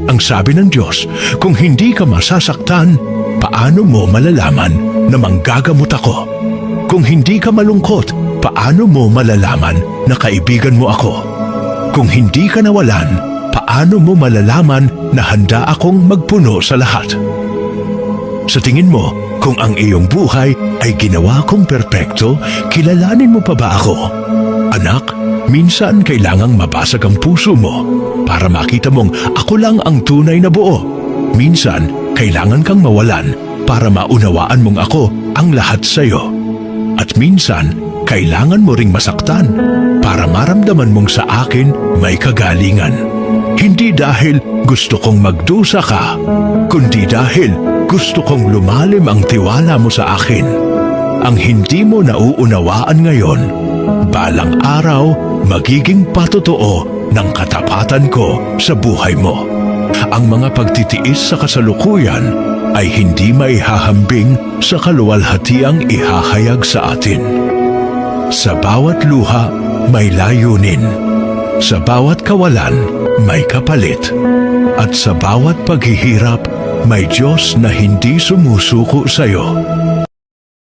Ang sabi ng Diyos, kung hindi ka masasaktan, paano mo malalaman na manggagamot ako? Kung hindi ka malungkot, paano mo malalaman na kaibigan mo ako? Kung hindi ka nawalan, paano mo malalaman na handa akong magpuno sa lahat? Sa tingin mo, kung ang iyong buhay ay ginawa kong perpekto, kilalanin mo pa ba ako? Anak, minsan kailangang mabasag ang puso mo para makita mong ako lang ang tunay na buo. Minsan, kailangan kang mawalan para maunawaan mong ako ang lahat sa iyo. At minsan, kailangan mo ring masaktan para maramdaman mong sa akin may kagalingan. Hindi dahil gusto kong magdusa ka, kundi dahil gusto kong lumalim ang tiwala mo sa akin. Ang hindi mo nauunawaan ngayon, balang araw magiging patotoo ng katapatan ko sa buhay mo. Ang mga pagtitiis sa kasalukuyan ay hindi maihahambing sa kaluwalhatiang ihahayag sa atin. Sa bawat luha may layunin, sa bawat kawalan may kapalit, at sa bawat paghihirap may Diyos na hindi sumusuko sa iyo.